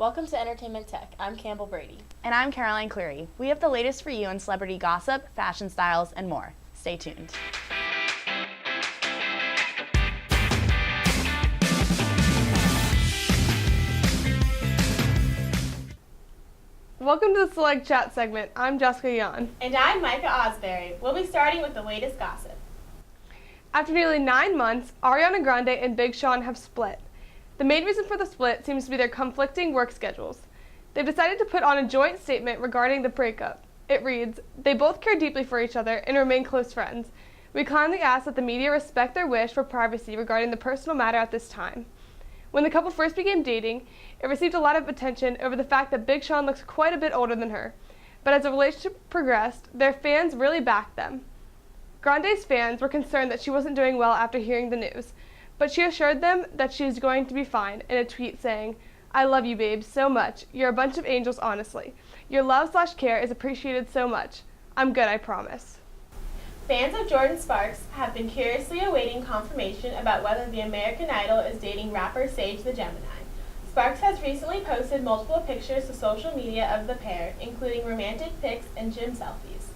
Welcome to Entertainment Tech. I'm Campbell Brady. And I'm Caroline Cleary. We have the latest for you in celebrity gossip, fashion styles, and more. Stay tuned. Welcome to the Select Chat segment. I'm Jessica Yan. And I'm Micah Osbury. We'll be starting with the latest gossip. After nearly 9 months, Ariana Grande and Big Sean have split. The main reason for the split seems to be their conflicting work schedules. They've decided to put on a joint statement regarding the breakup. It reads, "They both care deeply for each other and remain close friends. We kindly ask that the media respect their wish for privacy regarding the personal matter at this time." When the couple first began dating, it received a lot of attention over the fact that Big Sean looks quite a bit older than her. But as the relationship progressed, their fans really backed them. Grande's fans were concerned that she wasn't doing well after hearing the news, but she assured them that she is going to be fine in a tweet saying, "I love you, babes, so much. You're a bunch of angels, honestly. Your love/care is appreciated so much. I'm good, I promise." Fans of Jordin Sparks have been curiously awaiting confirmation about whether the American Idol is dating rapper Sage the Gemini. Sparks has recently posted multiple pictures to social media of the pair, including romantic pics and gym selfies.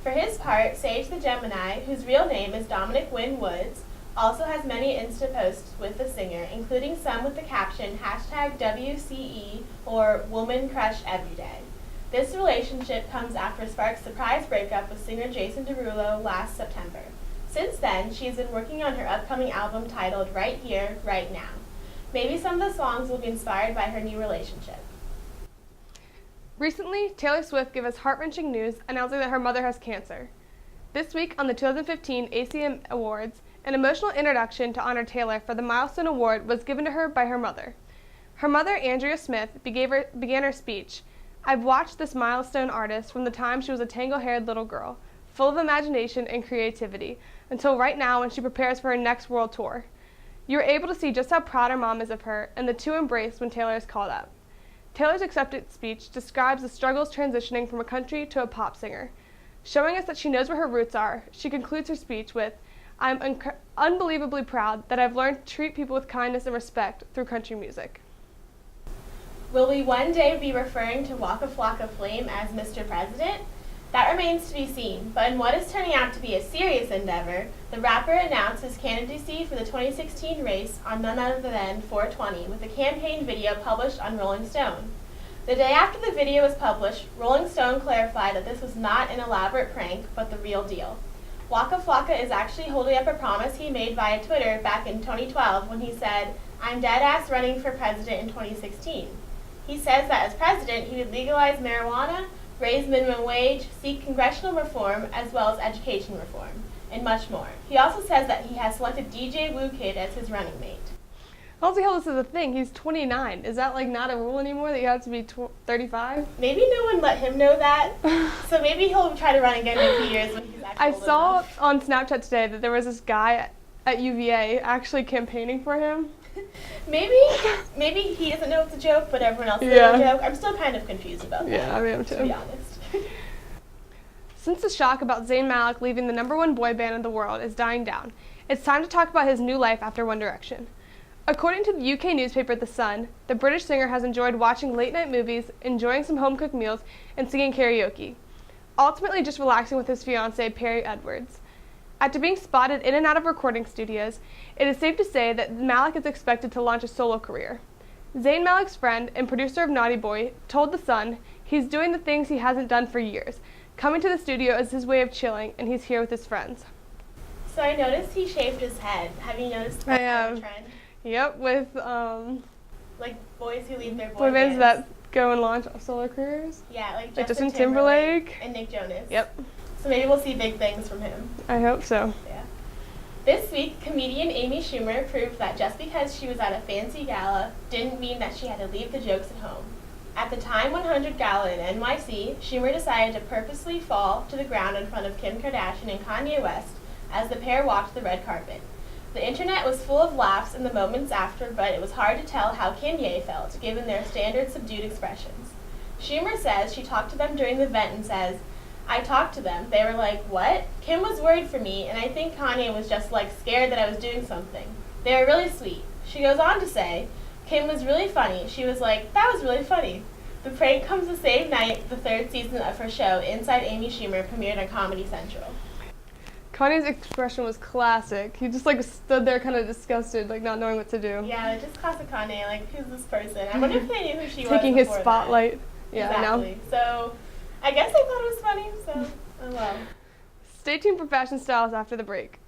For his part, Sage the Gemini, whose real name is Dominic Wynn Woods, also has many Insta posts with the singer, including some with the caption #WCE or Woman Crush Everyday. This relationship comes after Sparks' surprise breakup with singer Jason Derulo last September. Since then, she has been working on her upcoming album titled Right Here, Right Now. Maybe some of the songs will be inspired by her new relationship. Recently, Taylor Swift gave us heart-wrenching news announcing that her mother has cancer. This week on the 2015 ACM Awards, an emotional introduction to honor Taylor for the Milestone Award was given to her by her mother. Her mother, Andrea Smith, began her speech. "I've watched this milestone artist from the time she was a tangle-haired little girl, full of imagination and creativity, until right now when she prepares for her next world tour. You were able to see just how proud her mom is of her, and the two embraced when Taylor is called up." Taylor's acceptance speech describes the struggles transitioning from a country to a pop singer. Showing us that she knows where her roots are, she concludes her speech with, "I'm unbelievably proud that I've learned to treat people with kindness and respect through country music." Will we one day be referring to Waka Flocka Flame as Mr. President? That remains to be seen, but in what is turning out to be a serious endeavor, the rapper announced his candidacy for the 2016 race on none other than 420 with a campaign video published on Rolling Stone. The day after the video was published, Rolling Stone clarified that this was not an elaborate prank, but the real deal. Waka Flocka is actually holding up a promise he made via Twitter back in 2012 when he said, "I'm dead-ass running for president in 2016. He says that as president, he would legalize marijuana, raise minimum wage, seek congressional reform, as well as education reform, and much more. He also says that he has selected DJ Woo Kid as his running mate." I don't see how this is a thing. He's 29. Is that not a rule anymore that you have to be 35? Maybe no one let him know that, so maybe he'll try to run again in a few years when he's actually I old saw enough. on Snapchat today that there was this guy at UVA actually campaigning for him. Maybe he doesn't know it's a joke, but everyone else knows it's a joke. I'm still kind of confused about that, Yeah, I am too. to be honest. Since the shock about Zayn Malik leaving the #1 boy band in the world is dying down, it's time to talk about his new life after One Direction. According to the UK newspaper The Sun, the British singer has enjoyed watching late-night movies, enjoying some home-cooked meals, and singing karaoke. Ultimately just relaxing with his fiancée, Perry Edwards. After being spotted in and out of recording studios, it is safe to say that Malik is expected to launch a solo career. Zayn Malik's friend and producer of Naughty Boy told The Sun he's doing the things he hasn't done for years, coming to the studio as his way of chilling, and he's here with his friends. So I noticed he shaved his head. Have you noticed that I have. trend? Yep, with Like boys who leave their boy bands that go and launch solo careers. Yeah, like Justin Timberlake. and Nick Jonas. Yep, So maybe we'll see big things from him. I hope so. Yeah. This week, comedian Amy Schumer proved that just because she was at a fancy gala didn't mean that she had to leave the jokes at home. At the Time 100 gala in NYC, Schumer decided to purposely fall to the ground in front of Kim Kardashian and Kanye West as the pair walked the red carpet. The internet was full of laughs in the moments after, but it was hard to tell how Kanye felt, given their standard subdued expressions. Schumer says she talked to them during the event and says, "I talked to them. They were like, 'What?' Kim was worried for me, and I think Kanye was just scared that I was doing something. They were really sweet." She goes on to say, Kim was really funny. She was like, that was really funny. The prank comes the same night the third season of her show, Inside Amy Schumer, premiered on Comedy Central. Kanye's expression was classic. He just like stood there kind of disgusted, like not knowing what to do. Yeah, just classic Kanye. Like, who's this person? I wonder if they knew who she was. Taking his before spotlight. that. Yeah, exactly. I know. So, I guess they thought it was funny. So, oh well. Stay tuned for Fashion Styles after the break.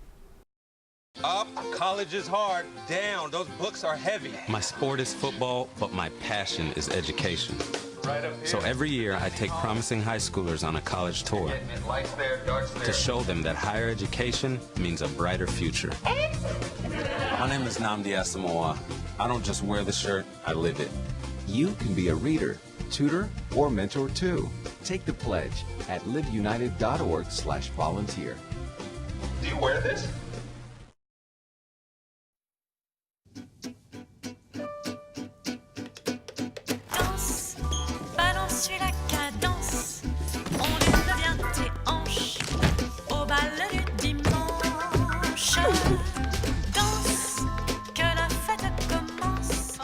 Up, college is hard. Down, those books are heavy. My sport is football, but my passion is education. So every year I take promising high schoolers on a college tour to show them that higher education means a brighter future. My name is Nnamdi Asamoah. I don't just wear the shirt, I live it. You can be a reader, tutor, or mentor too. Take the pledge at liveunited.org/volunteer. Do you wear this? Danse, balance, suis la cadence. On devient tes hanches au bal du dimanche. Danse, que la fête commence.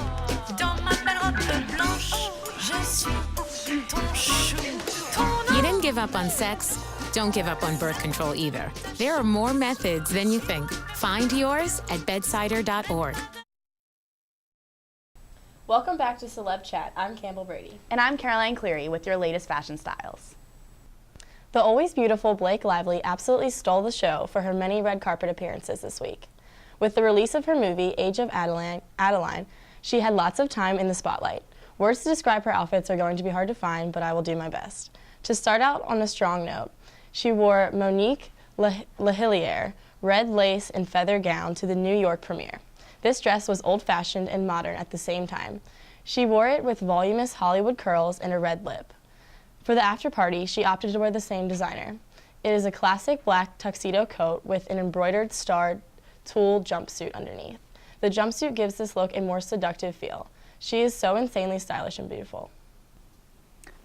Dans ma belle robe blanche, je suis ton chou, ton You didn't give up on sex. Don't give up on birth control either. There are more methods than you think. Find yours at bedsider.org. Welcome back to Celeb Chat. I'm Campbell Brady. And I'm Caroline Cleary with your latest fashion styles. The always beautiful Blake Lively absolutely stole the show for her many red carpet appearances this week. With the release of her movie, Age of Adeline, she had lots of time in the spotlight. Words to describe her outfits are going to be hard to find, but I will do my best. To start out on a strong note, she wore Monique Lahilliere red lace and feather gown to the New York premiere. This dress was old-fashioned and modern at the same time. She wore it with voluminous Hollywood curls and a red lip. For the after-party, she opted to wear the same designer. It is a classic black tuxedo coat with an embroidered starred tulle jumpsuit underneath. The jumpsuit gives this look a more seductive feel. She is so insanely stylish and beautiful.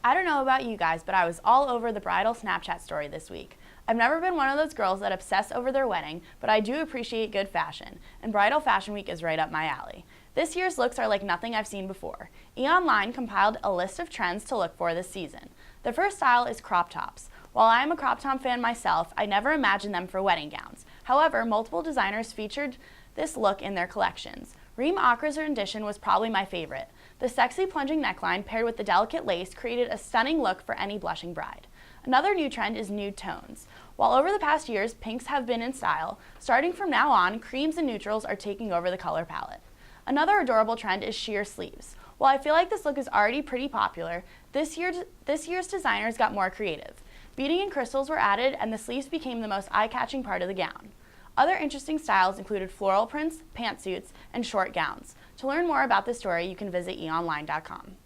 I don't know about you guys, but I was all over the bridal Snapchat story this week. I've never been one of those girls that obsess over their wedding, but I do appreciate good fashion, and Bridal Fashion Week is right up my alley. This year's looks are like nothing I've seen before. eOnline compiled a list of trends to look for this season. The first style is crop tops. While I am a crop top fan myself, I never imagined them for wedding gowns. However, multiple designers featured this look in their collections. Reem Acra's rendition was probably my favorite. The sexy plunging neckline paired with the delicate lace created a stunning look for any blushing bride. Another new trend is nude tones. While over the past years, pinks have been in style, starting from now on, creams and neutrals are taking over the color palette. Another adorable trend is sheer sleeves. While I feel like this look is already pretty popular, this year's designers got more creative. Beading and crystals were added, and the sleeves became the most eye-catching part of the gown. Other interesting styles included floral prints, pantsuits, and short gowns. To learn more about this story, you can visit eonline.com.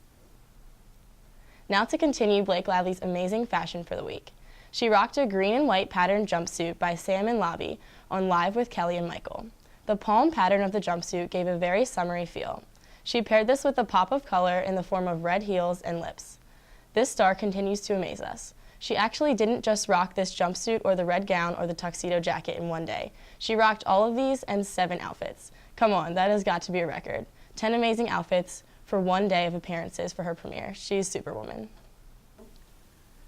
Now to continue Blake Lively's amazing fashion for the week. She rocked a green and white patterned jumpsuit by Sam and Lobby on Live with Kelly and Michael. The palm pattern of the jumpsuit gave a very summery feel. She paired this with a pop of color in the form of red heels and lips. This star continues to amaze us. She actually didn't just rock this jumpsuit or the red gown or the tuxedo jacket in one day. She rocked all of these and 7 outfits. Come on, that has got to be a record. 10 amazing outfits for one day of appearances for her premiere. She's Superwoman.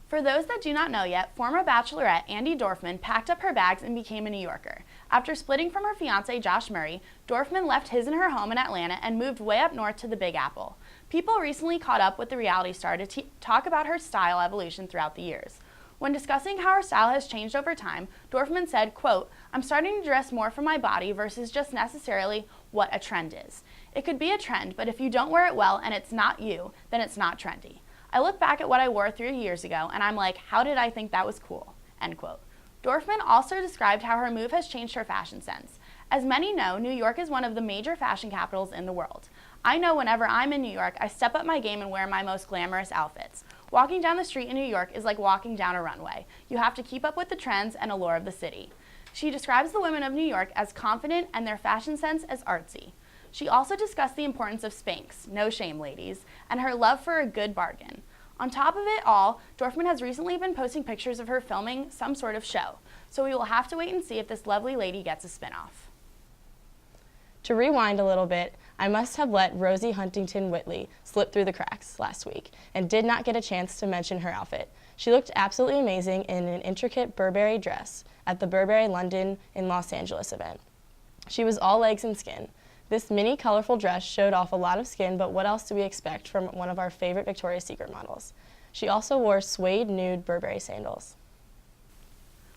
For those that do not know yet, former Bachelorette Andi Dorfman packed up her bags and became a New Yorker. After splitting from her fiancé Josh Murray, Dorfman left his and her home in Atlanta and moved way up north to the Big Apple. People recently caught up with the reality star to talk about her style evolution throughout the years. When discussing how her style has changed over time, Dorfman said, quote, "I'm starting to dress more for my body versus just necessarily what a trend is. It could be a trend, but if you don't wear it well and it's not you, then it's not trendy. I look back at what I wore 3 years ago and I'm like, how did I think that was cool?" End quote. Dorfman also described how her move has changed her fashion sense. As many know, New York is one of the major fashion capitals in the world. I know whenever I'm in New York, I step up my game and wear my most glamorous outfits. Walking down the street in New York is like walking down a runway. You have to keep up with the trends and allure of the city. She describes the women of New York as confident and their fashion sense as artsy. She also discussed the importance of Spanx, no shame ladies, and her love for a good bargain. On top of it all, Dorfman has recently been posting pictures of her filming some sort of show, so we will have to wait and see if this lovely lady gets a spinoff. To rewind a little bit, I must have let Rosie Huntington Whitley slip through the cracks last week and did not get a chance to mention her outfit. She looked absolutely amazing in an intricate Burberry dress at the Burberry London in Los Angeles event. She was all legs and skin. This mini colorful dress showed off a lot of skin, but what else do we expect from one of our favorite Victoria's Secret models? She also wore suede nude Burberry sandals.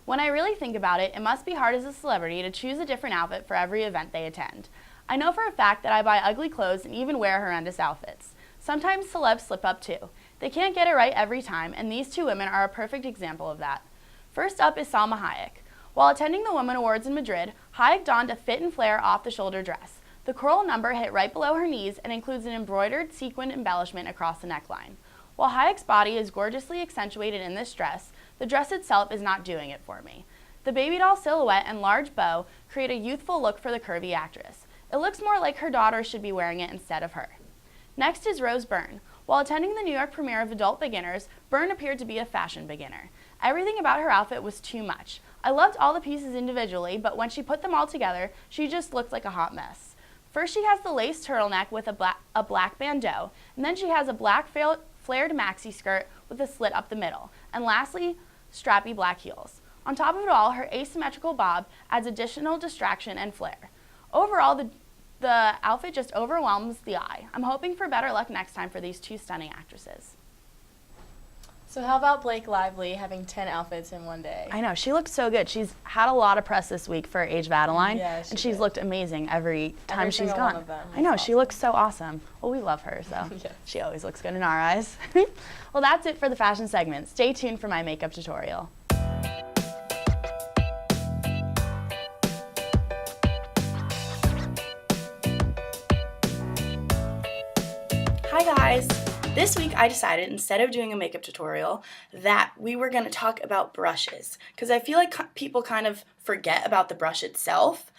When I really think about it, it must be hard as a celebrity to choose a different outfit for every event they attend. I know for a fact that I buy ugly clothes and even wear horrendous outfits. Sometimes celebs slip up too. They can't get it right every time, and these two women are a perfect example of that. First up is Salma Hayek. While attending the Women Awards in Madrid, Hayek donned a fit and flare off-the-shoulder dress. The coral number hit right below her knees and includes an embroidered sequined embellishment across the neckline. While Hayek's body is gorgeously accentuated in this dress, the dress itself is not doing it for me. The baby doll silhouette and large bow create a youthful look for the curvy actress. It looks more like her daughter should be wearing it instead of her. Next is Rose Byrne. While attending the New York premiere of Adult Beginners, Byrne appeared to be a fashion beginner. Everything about her outfit was too much. I loved all the pieces individually, but when she put them all together, she just looked like a hot mess. First, she has the lace turtleneck with a black bandeau, and then she has a black flared maxi skirt with a slit up the middle, and lastly, strappy black heels. On top of it all, her asymmetrical bob adds additional distraction and flair. Overall, the outfit just overwhelms the eye. I'm hoping for better luck next time for these two stunning actresses. So how about Blake Lively having 10 outfits in one day? I know, she looked so good. She's had a lot of press this week for Age of Adeline, Yeah, and she's looked amazing every time she's single gone. one of them I know, is she looks so awesome. Well, we love her, so Yes. she always looks good in our eyes. Well, that's it for the fashion segment. Stay tuned for my makeup tutorial. Hi guys! This week I decided, instead of doing a makeup tutorial, that we were going to talk about brushes, because I feel like people kind of forget about the brush itself.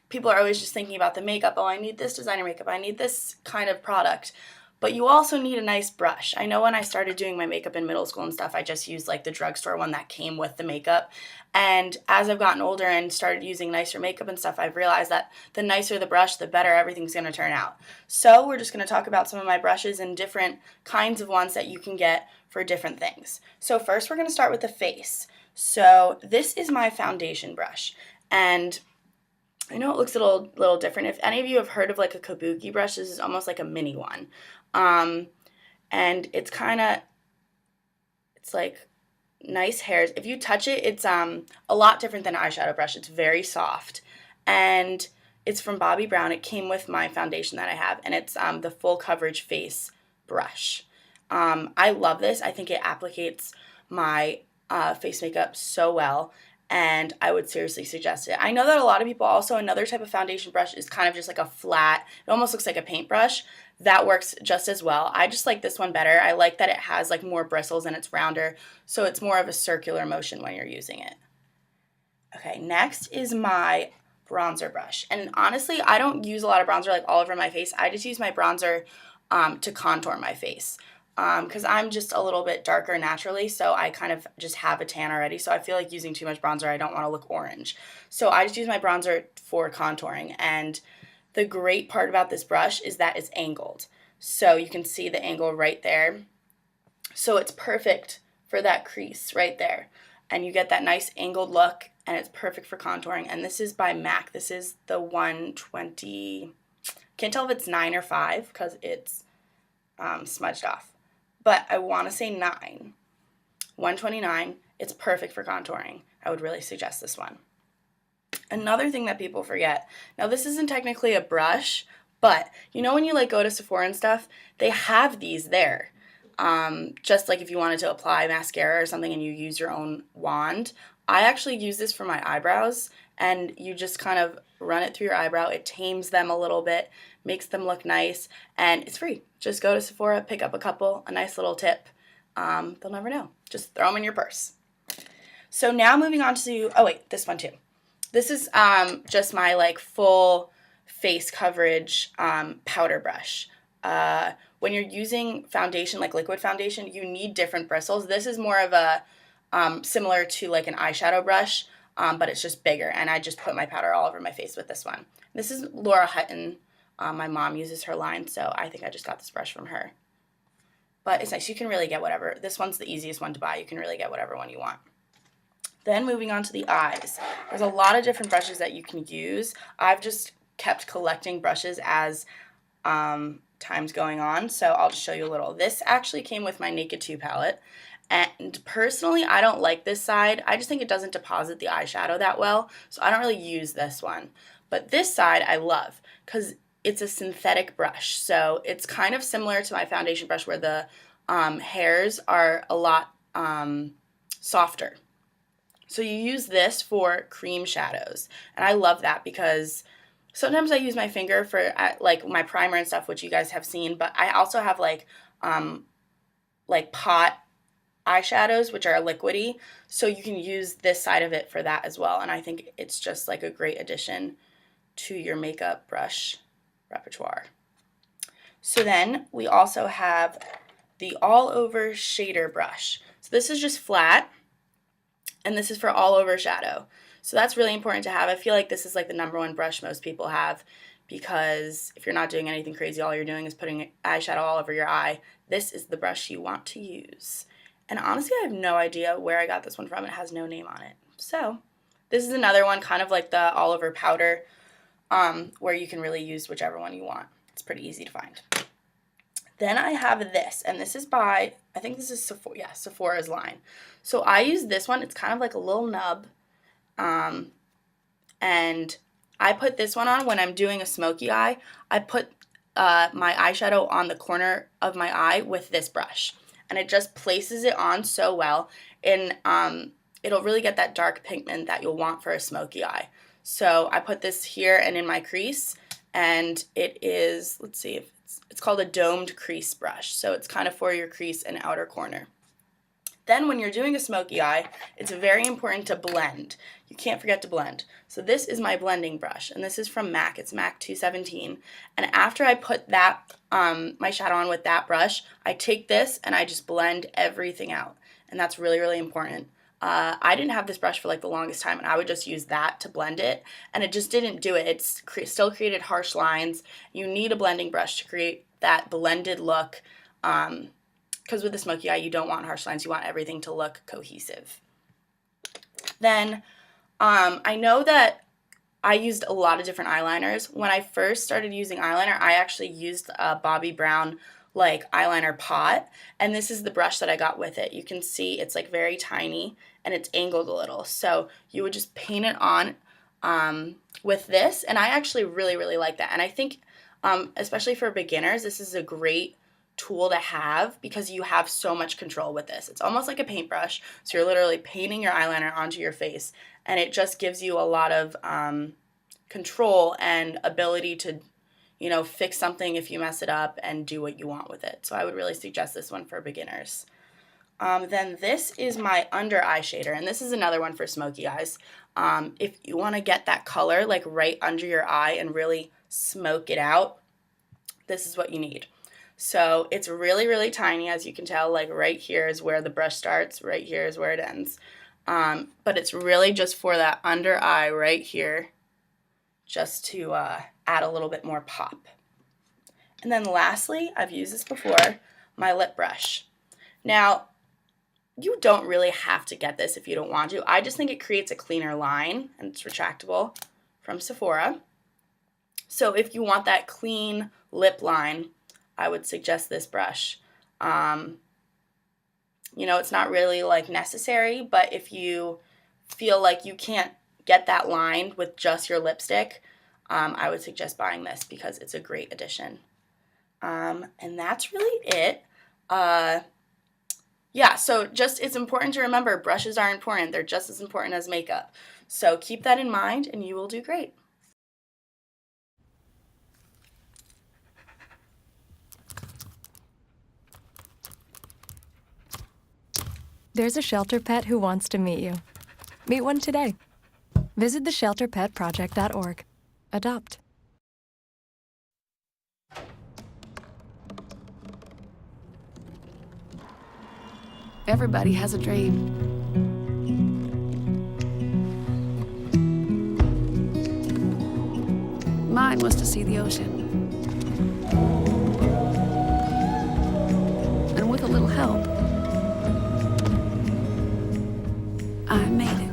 People are always just thinking about the makeup. Oh, I need this designer makeup, I need this kind of product. But you also need a nice brush. I know when I started doing my makeup in middle school and stuff, I just used like the drugstore one that came with the makeup. And as I've gotten older and started using nicer makeup and stuff, I've realized that the nicer the brush, the better everything's going to turn out. So we're just going to talk about some of my brushes and different kinds of ones that you can get for different things. So first we're going to start with the face. So this is my foundation brush. And I know it looks a little different. If any of you have heard of like a kabuki brush, this is almost like a mini one. And it's like nice hairs. If you touch it, it's a lot different than an eyeshadow brush. It's very soft, and it's from Bobbi Brown. It came with my foundation that I have, and it's the full coverage face brush. I love this. I think it applicates my face makeup so well, and I would seriously suggest it. I know that a lot of people also, another type of foundation brush is kind of just like a flat, it almost looks like a paintbrush. That works just as well. I just like this one better. I like that it has like more bristles and it's rounder, so it's more of a circular motion when you're using it. Okay, next is my bronzer brush. And honestly, I don't use a lot of bronzer like all over my face. I just use my bronzer to contour my face. Because I'm just a little bit darker naturally, so I kind of just have a tan already, so I feel like using too much bronzer, I don't want to look orange. So I just use my bronzer for contouring, and the great part about this brush is that it's angled. So you can see the angle right there. So it's perfect for that crease right there. And you get that nice angled look, and it's perfect for contouring. And this is by MAC. This is the 120, can't tell if it's 9 or 5 because it's smudged off. But I want to say 9. 129. It's perfect for contouring. I would really suggest this one. Another thing that people forget, now this isn't technically a brush, but you know when you like go to Sephora and stuff, they have these there. Just like if you wanted to apply mascara or something and you use your own wand. I actually use this for my eyebrows, and you just kind of run it through your eyebrow. It tames them a little bit, makes them look nice, and it's free. Just go to Sephora, pick up a couple, a nice little tip. They'll never know. Just throw them in your purse. So now moving on to, oh wait, this one too. This is just my like full face coverage powder brush. When you're using foundation, like liquid foundation, you need different bristles. This is more of a similar to like an eyeshadow brush, but it's just bigger, and I just put my powder all over my face with this one. This is Laura Hutton My mom uses her line, so I think I just got this brush from her. But it's nice. You can really get whatever. This one's the easiest one to buy. You can really get whatever one you want. Then moving on to the eyes. There's a lot of different brushes that you can use. I've just kept collecting brushes as time's going on, so I'll just show you a little. This actually came with my Naked 2 palette, and personally I don't like this side. I just think it doesn't deposit the eyeshadow that well, so I don't really use this one. But this side I love because it's a synthetic brush, so it's kind of similar to my foundation brush where the hairs are a lot softer. So you use this for cream shadows, and I love that because sometimes I use my finger for like my primer and stuff, which you guys have seen, but I also have like pot eyeshadows, which are liquidy, so you can use this side of it for that as well, and I think it's just like a great addition to your makeup brush repertoire. So then we also have the All Over Shader brush. So this is just flat, and this is for all over shadow. So that's really important to have. I feel like this is like the #1 brush most people have, because if you're not doing anything crazy, all you're doing is putting eyeshadow all over your eye, this is the brush you want to use. And honestly, I have no idea where I got this one from. It has no name on it. So this is another one, kind of like the all over powder, where you can really use whichever one you want. It's pretty easy to find. Then I have this, and this is by, I think this is Sephora, yeah, Sephora's line. So I use this one. It's kind of like a little nub, and I put this one on when I'm doing a smoky eye. I put my eyeshadow on the corner of my eye with this brush, and it just places it on so well, and it'll really get that dark pigment that you'll want for a smoky eye. So I put this here and in my crease, and it is, let's see, if it's called a domed crease brush. So it's kind of for your crease and outer corner. Then when you're doing a smoky eye, it's very important to blend. You can't forget to blend. So this is my blending brush, and this is from MAC. It's MAC 217. And after I put that my shadow on with that brush, I take this and I just blend everything out. And that's really, really important. I didn't have this brush for like the longest time, and I would just use that to blend it, and it just didn't do it. It still created harsh lines. You need a blending brush to create that blended look, because with the smoky eye, you don't want harsh lines. You want everything to look cohesive. Then I know that I used a lot of different eyeliners. When I first started using eyeliner, I actually used a Bobbi Brown like eyeliner pot, and this is the brush that I got with it. You can see it's like very tiny and it's angled a little, so you would just paint it on with this, and I actually really, really like that. And I think especially for beginners, this is a great tool to have because you have so much control with this. It's almost like a paintbrush, so you're literally painting your eyeliner onto your face, and it just gives you a lot of control and ability to, you know, fix something if you mess it up and do what you want with it. So I would really suggest this one for beginners. Then this is my under eye shader, and this is another one for smoky eyes. If you want to get that color like right under your eye and really smoke it out, this is what you need. So it's really, really tiny, as you can tell, like right here is where the brush starts, right here is where it ends. But it's really just for that under eye right here, just to add a little bit more pop. And then lastly, I've used this before, my lip brush. Now, you don't really have to get this if you don't want to. I just think it creates a cleaner line, and it's retractable, from Sephora. So if you want that clean lip line, I would suggest this brush. You know, it's not really like necessary, but if you feel like you can't get that line with just your lipstick, I would suggest buying this because it's a great addition. And that's really it. Yeah, so just it's important to remember brushes are important. They're just as important as makeup. So keep that in mind and you will do great. There's a shelter pet who wants to meet you. Meet one today. Visit theshelterpetproject.org. Adopt. Everybody has a dream. Mine was to see the ocean. a little help, I made it.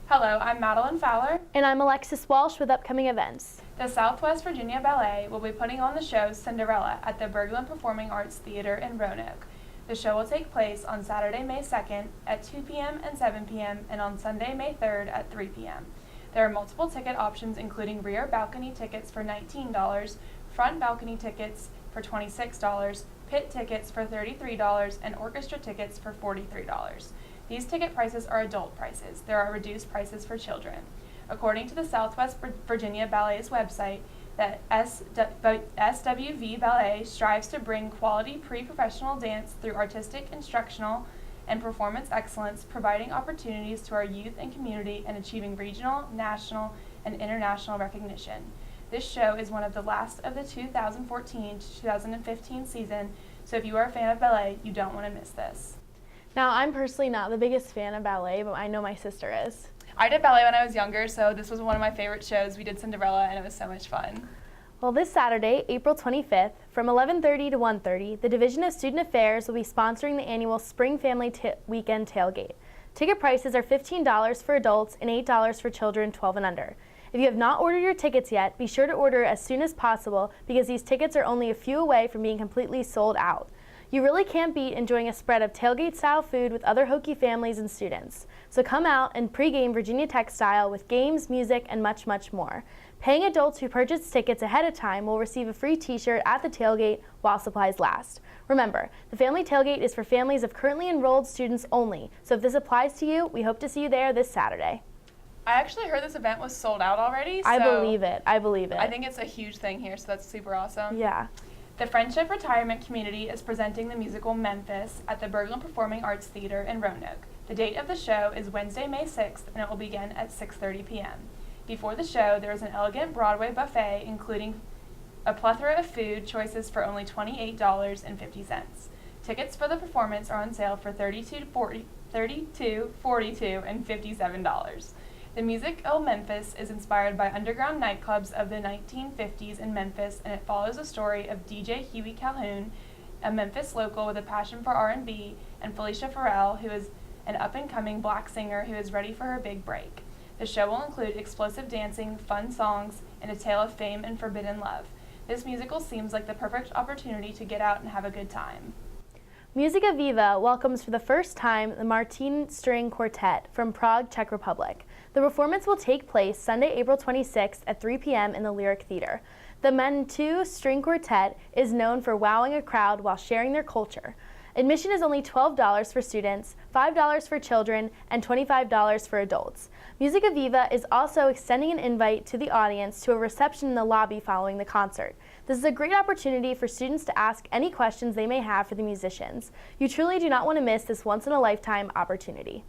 Hello, I'm Madeline Fowler. And I'm Alexis Walsh with upcoming events. The Southwest Virginia Ballet will be putting on the show Cinderella at the Berglund Performing Arts Theater in Roanoke. The show will take place on Saturday, May 2nd at 2 p.m. and 7 p.m. and on Sunday, May 3rd at 3 p.m. There are multiple ticket options including rear balcony tickets for $19, front balcony tickets for $26, pit tickets for $33, and orchestra tickets for $43. These ticket prices are adult prices. There are reduced prices for children. According to the Southwest Virginia Ballet's website, the SWV Ballet strives to bring quality pre-professional dance through artistic, instructional, and performance excellence, providing opportunities to our youth and community and achieving regional, national, and international recognition. This show is one of the last of the 2014 to 2015 season, so if you are a fan of ballet, you don't want to miss this. Now, I'm personally not the biggest fan of ballet, but I know my sister is. I did ballet when I was younger, so this was one of my favorite shows. We did Cinderella, and it was so much fun. Well, this Saturday, April 25th, from 11:30 to 1:30, the Division of Student Affairs will be sponsoring the annual Spring Family Weekend Tailgate. Ticket prices are $15 for adults and $8 for children 12 and under. If you have not ordered your tickets yet, be sure to order as soon as possible because these tickets are only a few away from being completely sold out. You really can't beat enjoying a spread of tailgate-style food with other Hokie families and students. So come out and pregame Virginia Tech style with games, music, and much, much more. Paying adults who purchase tickets ahead of time will receive a free t-shirt at the tailgate while supplies last. Remember, the family tailgate is for families of currently enrolled students only. So if this applies to you, we hope to see you there this Saturday. I actually heard this event was sold out already. I believe it. I think it's a huge thing here, so that's super awesome. Yeah. The Friendship Retirement Community is presenting the musical Memphis at the Berglund Performing Arts Theater in Roanoke. The date of the show is Wednesday, May 6th, and it will begin at 6:30 p.m. Before the show, there is an elegant Broadway buffet including a plethora of food choices for only $28.50. Tickets for the performance are on sale for $32, $42, and $57. The musical Memphis is inspired by underground nightclubs of the 1950s in Memphis, and it follows the story of DJ Huey Calhoun, a Memphis local with a passion for R&B, and Felicia Farrell, who is an up-and-coming black singer who is ready for her big break. The show will include explosive dancing, fun songs, and a tale of fame and forbidden love. This musical seems like the perfect opportunity to get out and have a good time. Musica Viva welcomes for the first time the Martin String Quartet from Prague, Czech Republic. The performance will take place Sunday, April 26th at 3 p.m. in the Lyric Theater. The Mantu String Quartet is known for wowing a crowd while sharing their culture. Admission is only $12 for students, $5 for children, and $25 for adults. Musica Viva is also extending an invite to the audience to a reception in the lobby following the concert. This is a great opportunity for students to ask any questions they may have for the musicians. You truly do not want to miss this once-in-a-lifetime opportunity.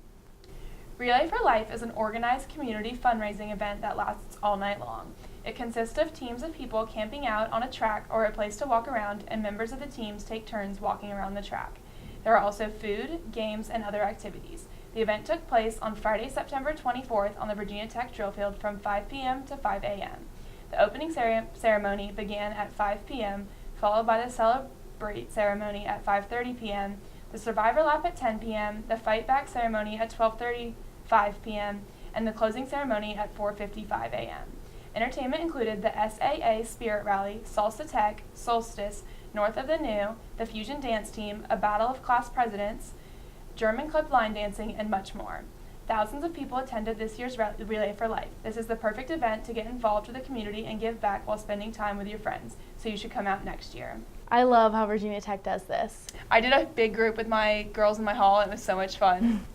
Relay for Life is an organized community fundraising event that lasts all night long. It consists of teams of people camping out on a track or a place to walk around, and members of the teams take turns walking around the track. There are also food, games, and other activities. The event took place on Friday, September 24th on the Virginia Tech drill field from 5 p.m. to 5 a.m. The opening ceremony began at 5 p.m., followed by the Celebrate ceremony at 5:30 p.m., the Survivor Lap at 10 p.m., the Fight Back ceremony at 12:35 p.m., and the closing ceremony at 4:55 a.m. Entertainment included the SAA Spirit Rally, Salsa Tech, Solstice, North of the New, the Fusion Dance Team, a Battle of Class Presidents, German Club line dancing, and much more. Thousands of people attended this year's Relay for Life. This is the perfect event to get involved with the community and give back while spending time with your friends, so you should come out next year. I love how Virginia Tech does this. I did a big group with my girls in my hall, and it was so much fun.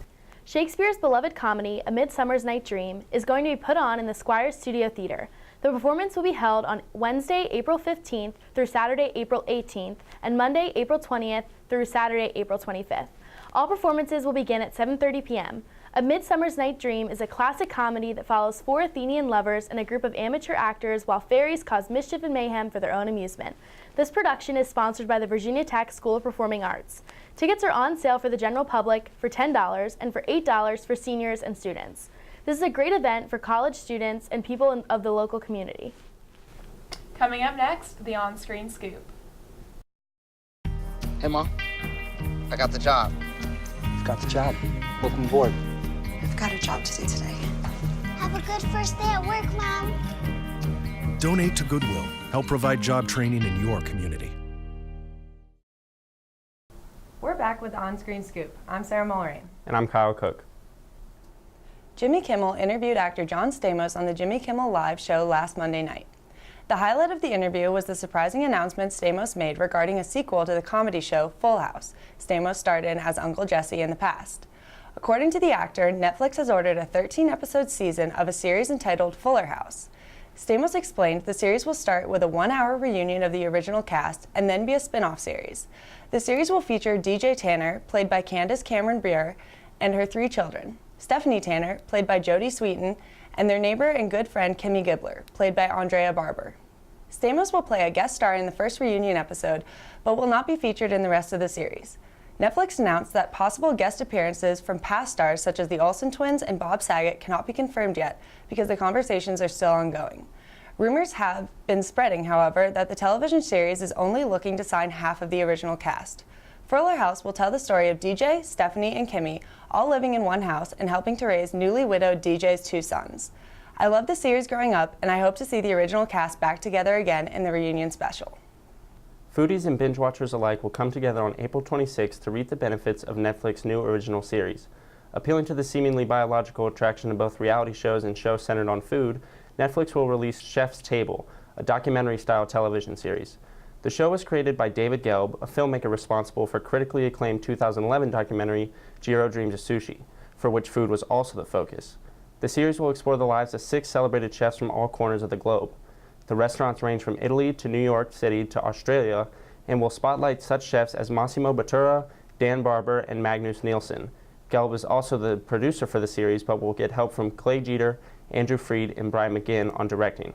Shakespeare's beloved comedy, A Midsummer's Night Dream, is going to be put on in the Squires Studio Theater. The performance will be held on Wednesday, April 15th through Saturday, April 18th, and Monday, April 20th through Saturday, April 25th. All performances will begin at 7:30 p.m. A Midsummer's Night Dream is a classic comedy that follows four Athenian lovers and a group of amateur actors while fairies cause mischief and mayhem for their own amusement. This production is sponsored by the Virginia Tech School of Performing Arts. Tickets are on sale for the general public for $10 and for $8 for seniors and students. This is a great event for college students and people of the local community. Coming up next, the on-screen scoop. Hey, Mom. I got the job. You've got the job. Welcome aboard. I've got a job to do today. Have a good first day at work, Mom. Donate to Goodwill. Help provide job training in your community. We're back with the on-screen scoop. I'm Sarah Mulrain. And I'm Kyle Cook. Jimmy Kimmel interviewed actor John Stamos on the Jimmy Kimmel Live show last Monday night. The highlight of the interview was the surprising announcement Stamos made regarding a sequel to the comedy show Full House. Stamos starred in as Uncle Jesse in the past. According to the actor, Netflix has ordered a 13-episode season of a series entitled Fuller House. Stamos explained the series will start with a 1-hour reunion of the original cast and then be a spin-off series. The series will feature DJ Tanner, played by Candace Cameron Bure, and her 3 children, Stephanie Tanner, played by Jodie Sweetin, and their neighbor and good friend Kimmy Gibbler, played by Andrea Barber. Stamos will play a guest star in the first reunion episode, but will not be featured in the rest of the series. Netflix announced that possible guest appearances from past stars such as the Olsen twins and Bob Saget cannot be confirmed yet because the conversations are still ongoing. Rumors have been spreading, however, that the television series is only looking to sign half of the original cast. Fuller House will tell the story of DJ, Stephanie, and Kimmy all living in one house and helping to raise newly widowed DJ's 2 sons. I loved the series growing up, and I hope to see the original cast back together again in the reunion special. Foodies and binge watchers alike will come together on April 26th to reap the benefits of Netflix's new original series. Appealing to the seemingly biological attraction of both reality shows and shows centered on food, Netflix will release Chef's Table, a documentary-style television series. The show was created by David Gelb, a filmmaker responsible for critically acclaimed 2011 documentary Jiro Dreams of Sushi, for which food was also the focus. The series will explore the lives of 6 celebrated chefs from all corners of the globe. The restaurants range from Italy to New York City to Australia and will spotlight such chefs as Massimo Bottura, Dan Barber, and Magnus Nielsen. Gelb is also the producer for the series, but will get help from Clay Jeter, Andrew Freed, and Brian McGinn on directing.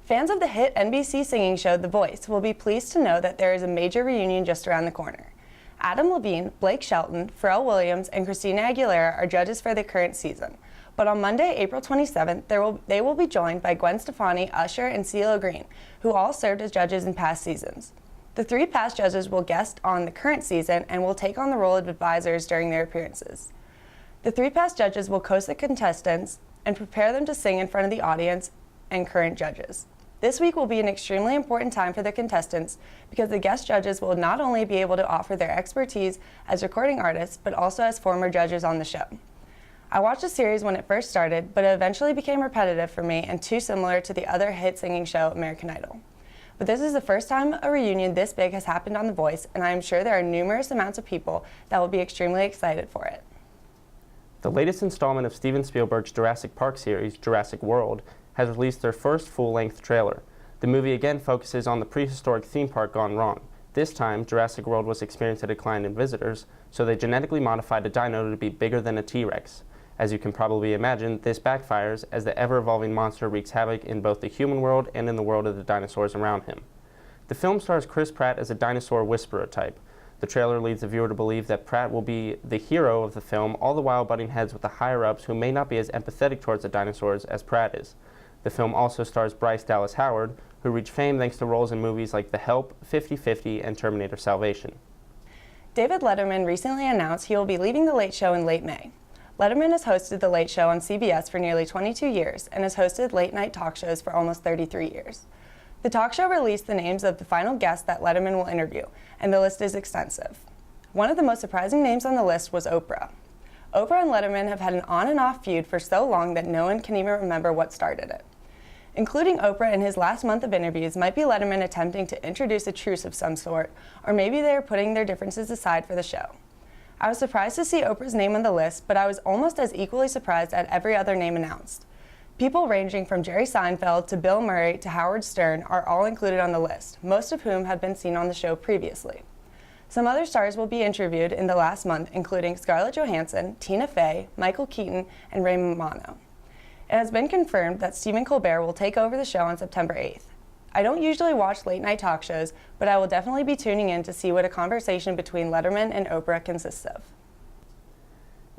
Fans of the hit NBC singing show The Voice will be pleased to know that there is a major reunion just around the corner. Adam Levine, Blake Shelton, Pharrell Williams, and Christina Aguilera are judges for the current season. But on Monday, April 27th, they will be joined by Gwen Stefani, Usher, and CeeLo Green, who all served as judges in past seasons. The 3 past judges will guest on the current season and will take on the role of advisors during their appearances. The 3 past judges will coach the contestants and prepare them to sing in front of the audience and current judges. This week will be an extremely important time for the contestants because the guest judges will not only be able to offer their expertise as recording artists, but also as former judges on the show. I watched the series when it first started, but it eventually became repetitive for me and too similar to the other hit singing show, American Idol. But this is the first time a reunion this big has happened on The Voice, and I am sure there are numerous amounts of people that will be extremely excited for it. The latest installment of Steven Spielberg's Jurassic Park series, Jurassic World, has released their first full-length trailer. The movie again focuses on the prehistoric theme park gone wrong. This time, Jurassic World was experiencing a decline in visitors, so they genetically modified a dino to be bigger than a T-Rex. As you can probably imagine, this backfires as the ever-evolving monster wreaks havoc in both the human world and in the world of the dinosaurs around him. The film stars Chris Pratt as a dinosaur whisperer type. The trailer leads the viewer to believe that Pratt will be the hero of the film, all the while butting heads with the higher-ups who may not be as empathetic towards the dinosaurs as Pratt is. The film also stars Bryce Dallas Howard, who reached fame thanks to roles in movies like The Help, 50-50, and Terminator Salvation. David Letterman recently announced he will be leaving The Late Show in late May. Letterman has hosted The Late Show on CBS for nearly 22 years and has hosted late-night talk shows for almost 33 years. The talk show released the names of the final guests that Letterman will interview, and the list is extensive. One of the most surprising names on the list was Oprah. Oprah and Letterman have had an on-and-off feud for so long that no one can even remember what started it. Including Oprah in his last month of interviews might be Letterman attempting to introduce a truce of some sort, or maybe they are putting their differences aside for the show. I was surprised to see Oprah's name on the list, but I was almost as equally surprised at every other name announced. People ranging from Jerry Seinfeld to Bill Murray to Howard Stern are all included on the list, most of whom have been seen on the show previously. Some other stars will be interviewed in the last month, including Scarlett Johansson, Tina Fey, Michael Keaton, and Ray Romano. It has been confirmed that Stephen Colbert will take over the show on September 8th. I don't usually watch late-night talk shows, but I will definitely be tuning in to see what a conversation between Letterman and Oprah consists of.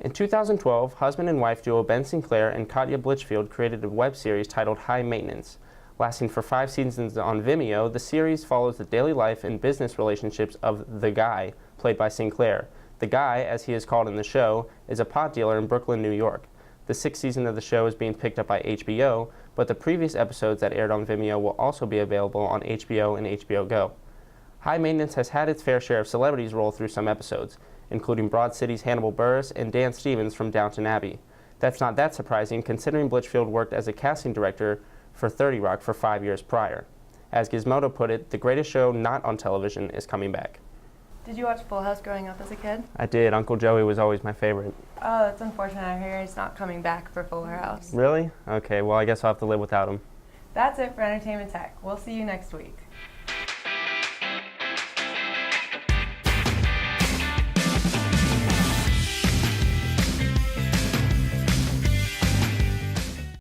In 2012, husband and wife duo Ben Sinclair and Katya Blichfield created a web series titled High Maintenance. Lasting for 5 seasons on Vimeo, the series follows the daily life and business relationships of The Guy, played by Sinclair. The Guy, as he is called in the show, is a pot dealer in Brooklyn, New York. The 6th season of the show is being picked up by HBO, but the previous episodes that aired on Vimeo will also be available on HBO and HBO Go. High Maintenance has had its fair share of celebrities roll through some episodes, including Broad City's Hannibal Buress and Dan Stevens from Downton Abbey. That's not that surprising, considering Blichfield worked as a casting director for 30 Rock for 5 years prior. As Gizmodo put it, the greatest show not on television is coming back. Did you watch Full House growing up as a kid? I did. Uncle Joey was always my favorite. Oh, that's unfortunate. I hear he's not coming back for Fuller House. Really? Okay, well, I guess I'll have to live without him. That's it for Entertainment Tech. We'll see you next week.